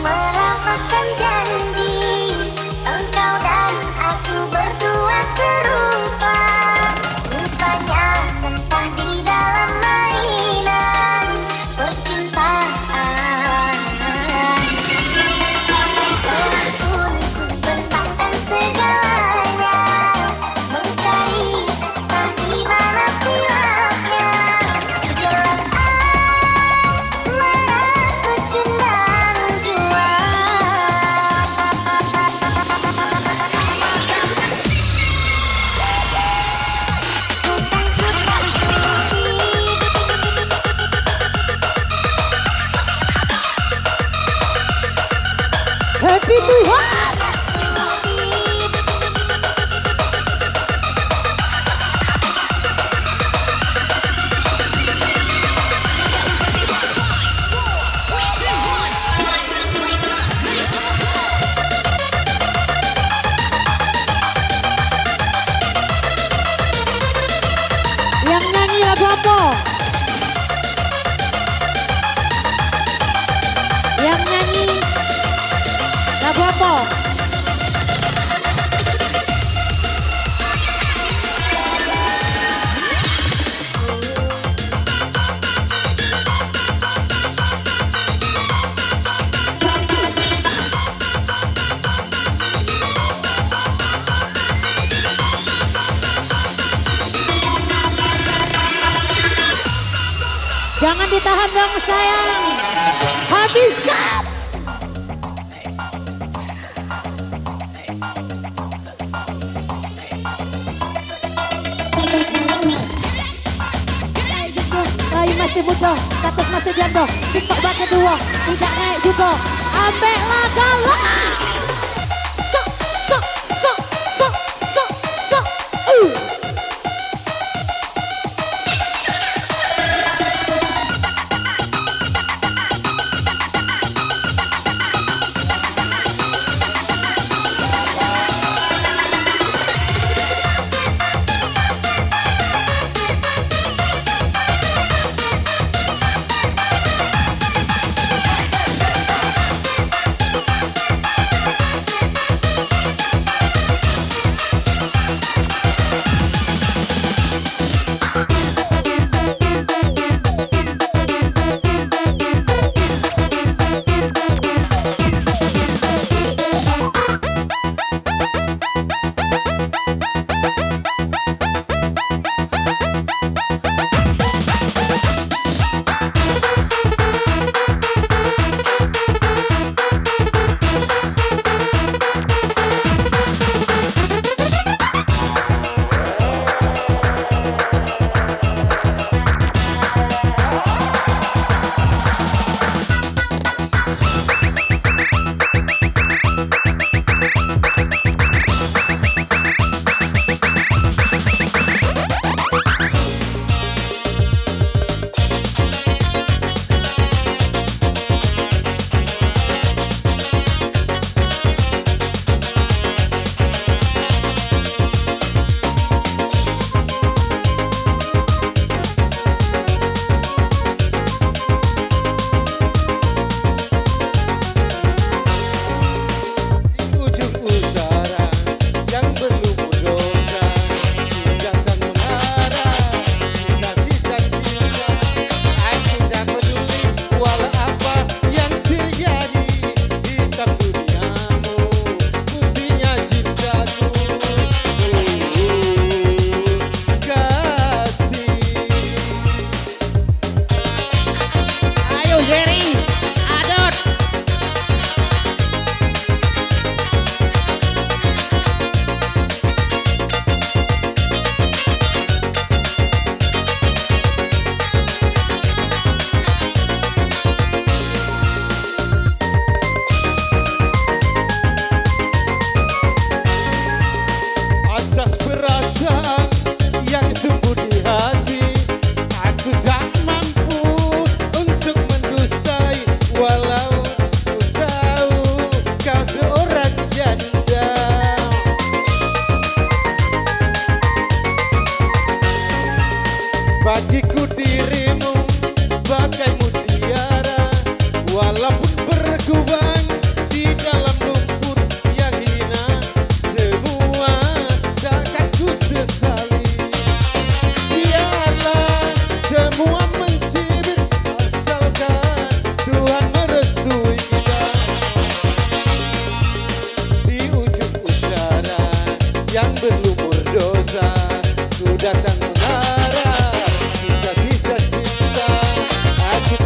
melafazkan janji, engkau dan aku berdua serupa. Rupanya mentah di dalam mainan percintaan. Telah pun ku bentangkan segalanya, mencari entah di mana silapnya. Jelas asmaraku cundang jua. Happy Tuhan. Yang nyanyi lagu apa? Yang nyanyi lagu apa? Jangan ditahan dong sayang. Habiskan. Bayi masih muda, status masih janda, sikap bak kedua, tidak naik juga. Ambillah galah. Sok, sok, sok, sok, sok, sok.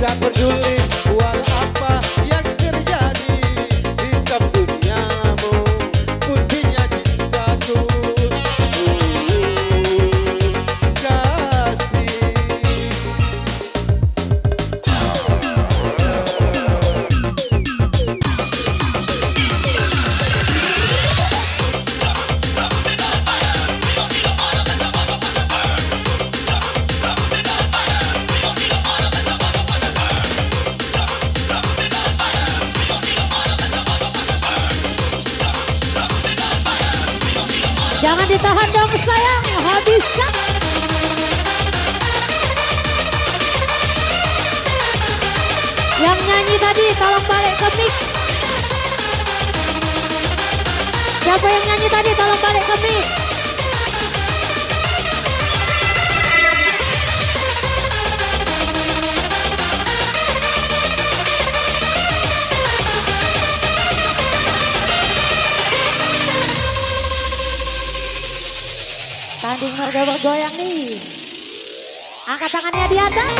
tak peduli walau apa yang terjadi hitam duniamu, putihnya cintaku. Jangan ditahan dong sayang, habiskan. Yang nyanyi tadi tolong balik ke mic. Siapa yang nyanyi tadi tolong balik ke mic. Tanding bergoyang nih. Angkat tangannya di atas.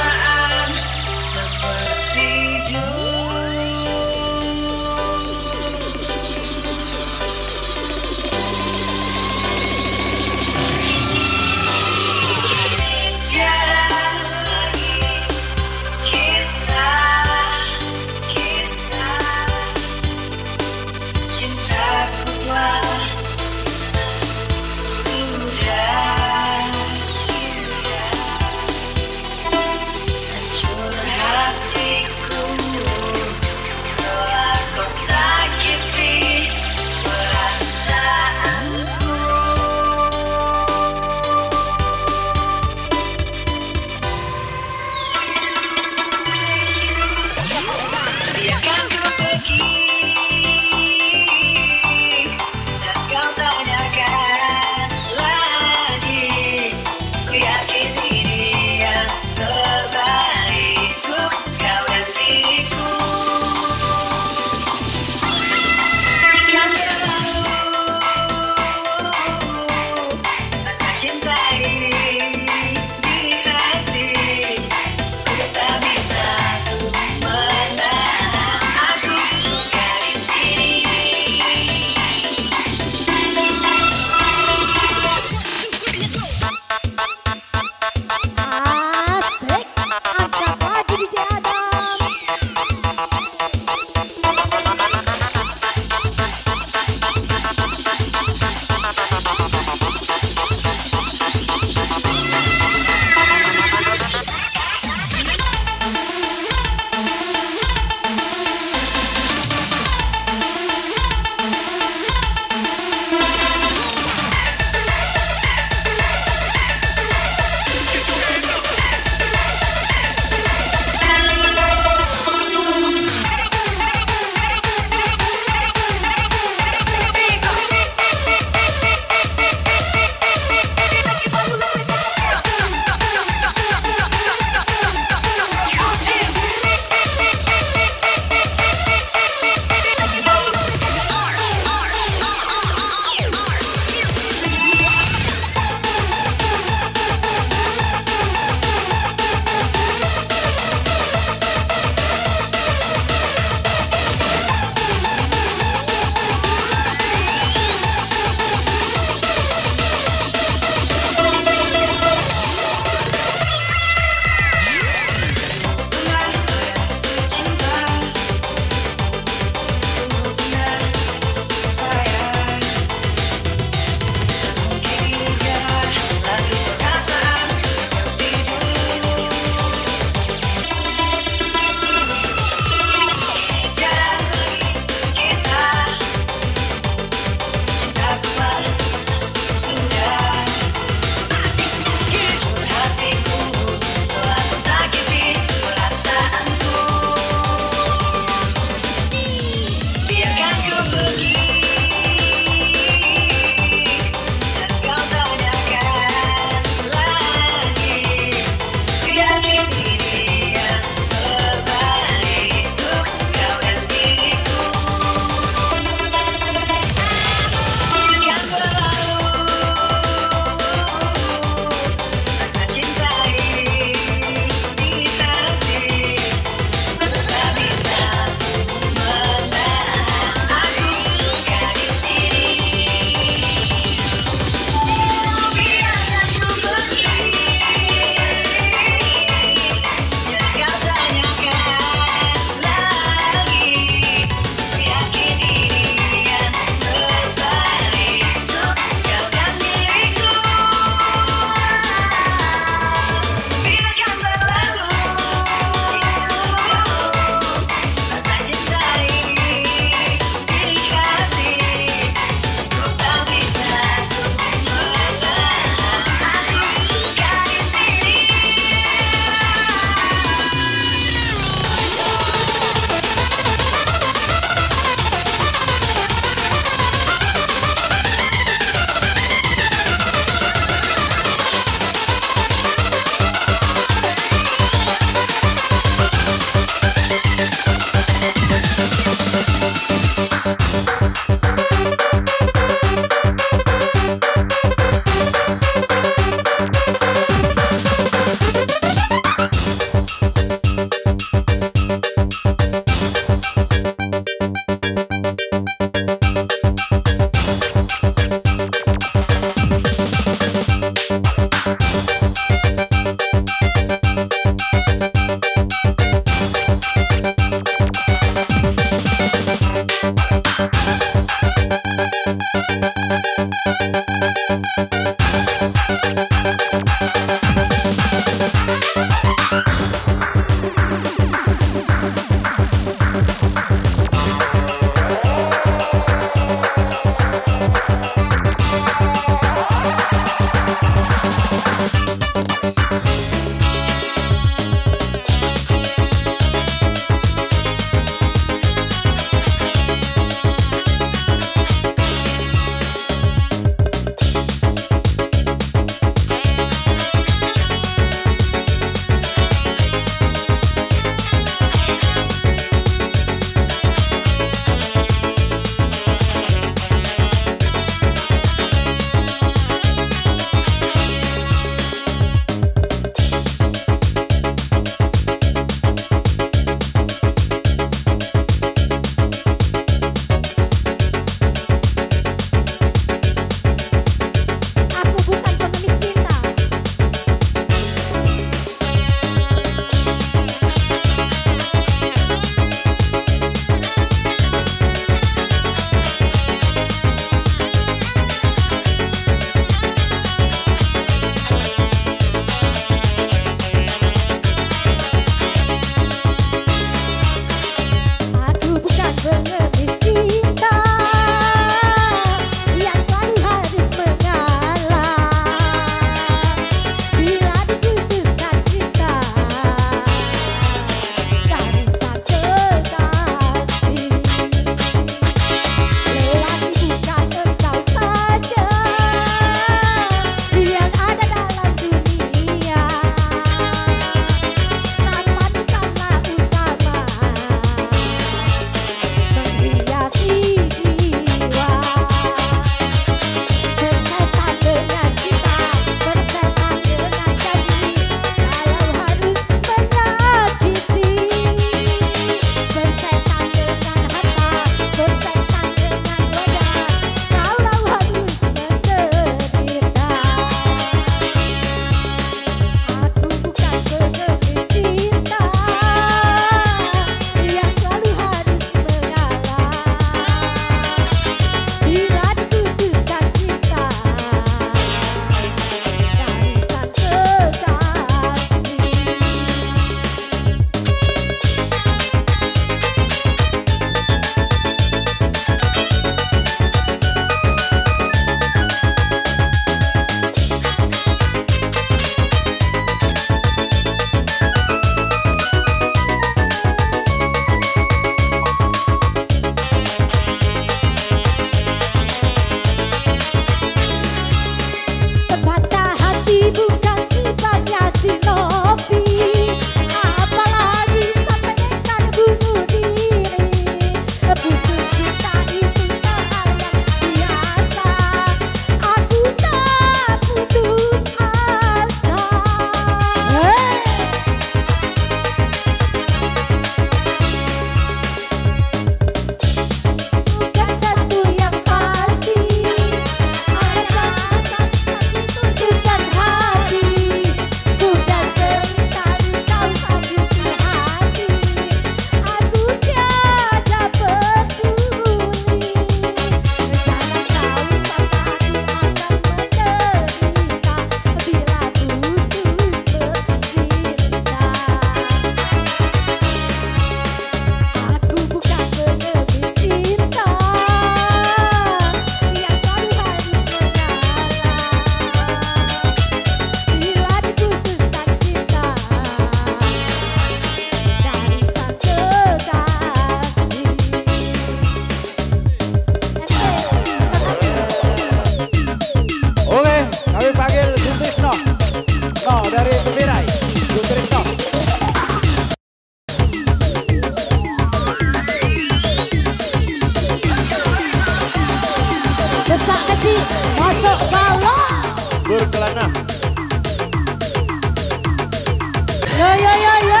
Yo yo yo yo.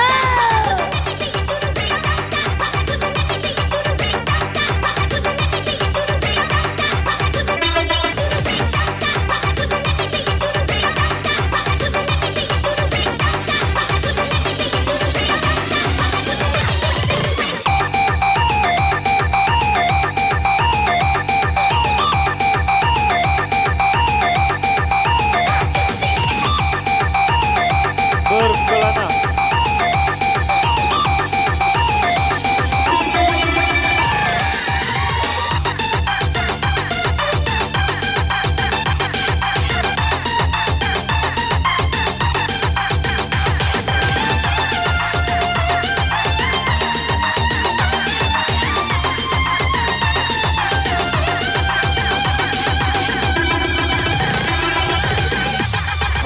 Berkelana.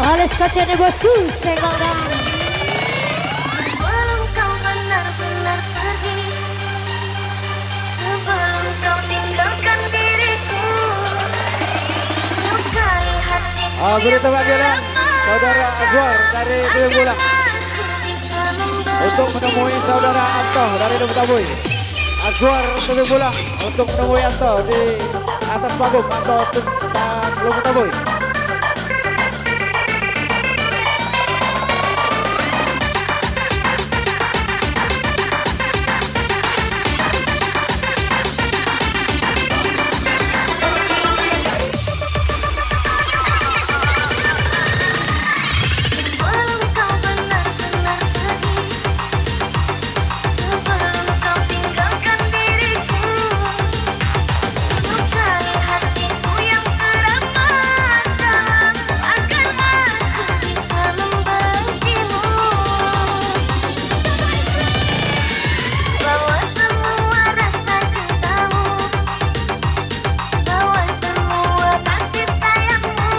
Oleh skocene bosku, senggol dan. Sebelum kau benar-benar pergi, sebelum kau tinggalkan diriku, lukai hatiku Beri tepuk tangan saudara Azwar dari Tebing Bulang untuk menemui saudara Anto dari Lubuk Tabui. Azwar Tebing Bulang untuk menemui Anto di atas panggung Anto Lubuk Tabui. Sebelum kau benar-benar pergi, sebelum kau tinggalkan diriku, lukai hatiku yang teramat dalam, agar aku bisa membencimu. Bawa semua rasa cintamu, bawa semua kasih sayangmu.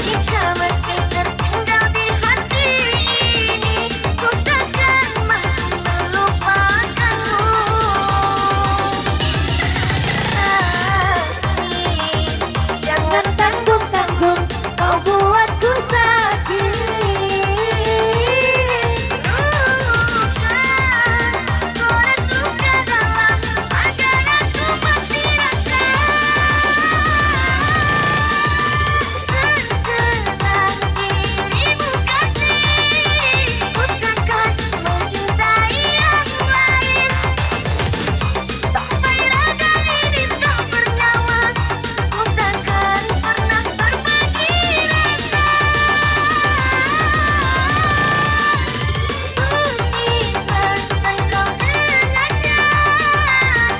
Jika masih tertinggal di hati ini, ku takkan mampu melupakanmu. Jangan tanggung-tanggung, kau buatku sakit. Gores luka dalam, agar aku pasti rasa. Terserah dirimu kasih, ku takkan mencintai yang lain. Sampai raga ini tak bernyawa, ku takkan pernah berbagi rasa. Ku ikhlas engkau dengannya,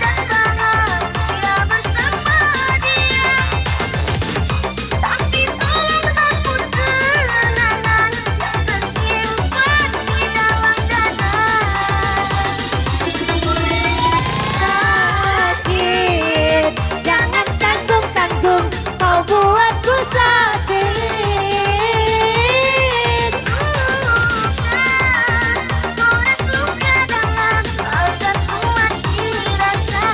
dan bahagia bersama dia. Tapi tolong hapus kenangan yang tersimpan di dalam dada. Sakit, jangan tanggung-tanggung, kau buatku sakit. Gores luka dalam, agar ku mati rasa.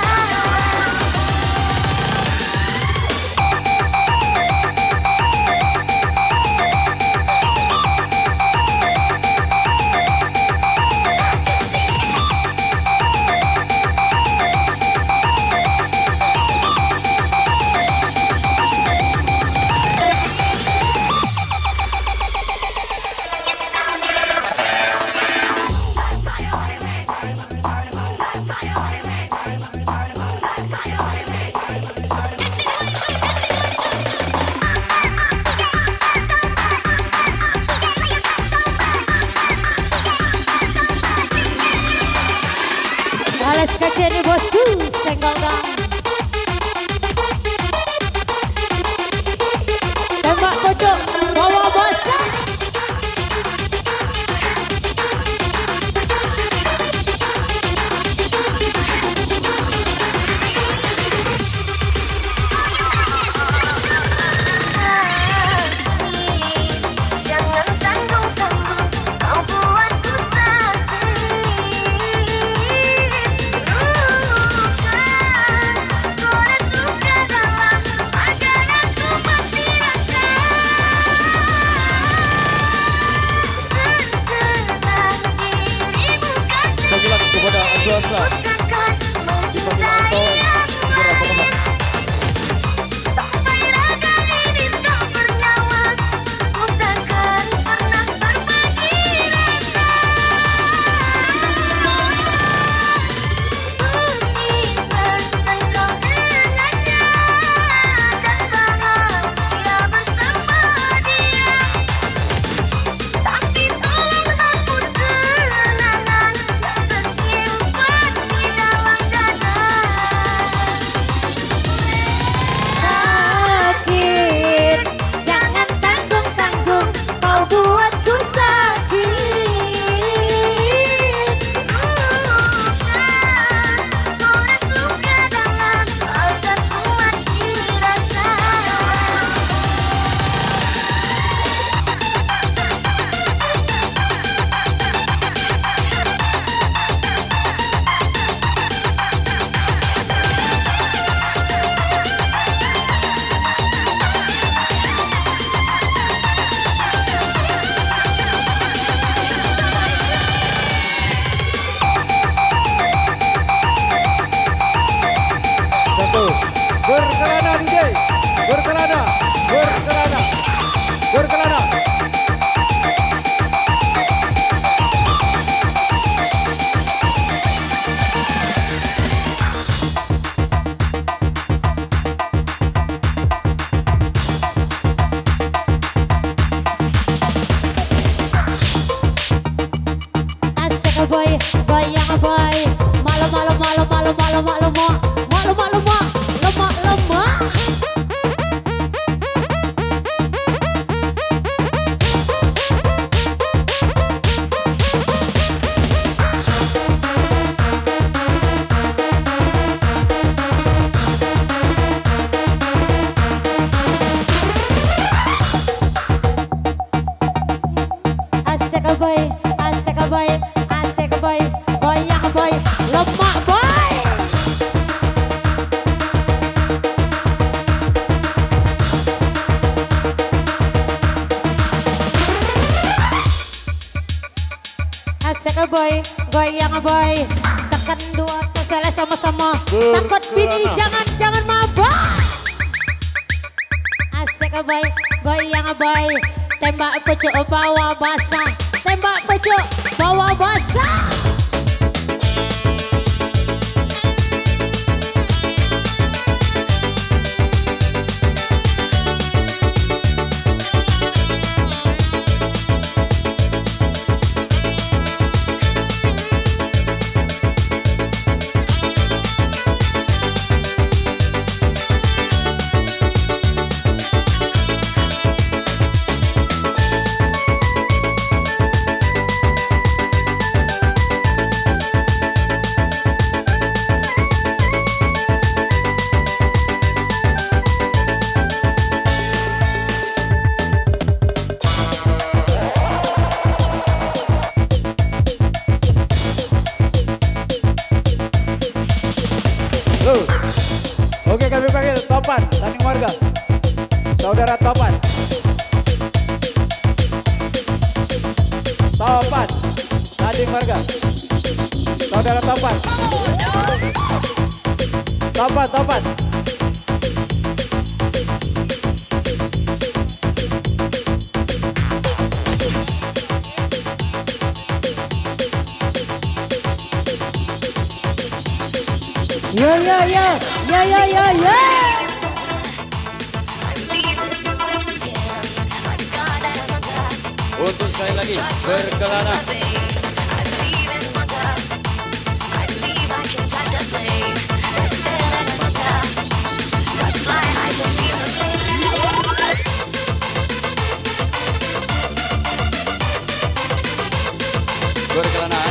Oleh skocene bosku, senggol dan. Tembak pojok, bawa basah. Jangan tanggung-tanggung, kau buatku sakit. Islam. Takkan Fatima mencintai Anto, segera pengumuman. sampai raga ini tak bernyawa. Ku takkan pernah berbagi rasa. Ku ikhlas engkau dengannya dan bahagia bersama dia. Tapi tolong hapus kenangan yang tersimpan di dalam dada. Sakit, jangan tanggung-tanggung, kau buatku sakit. Gores luka dalam agar kuat dirasa. Satu, berkelana DJ, berkelana, berkelana, berkelana. Asik boy, goyang boy. Malu malu malu malu malu malu mo. Malu malu mo. Lemak lemak. Asik boy, asik boy, asik boy. Goyang boy, lemak boy. Asik boy, goyang boy. Tekan dua kesele sama-sama. Takut bini jangan mabok. Asik boy, goyang boy. Tembak pucuk bawa basah. Tembak pucuk bawa basah. Loh. Oke, kami panggil Topan, tanding warga. Saudara Topan. Topan, tanding warga. Saudara Topan. Topan, Topan. Yo yo yo, yo yo yo yo. Untuk sekali lagi berkelana. Berkelana.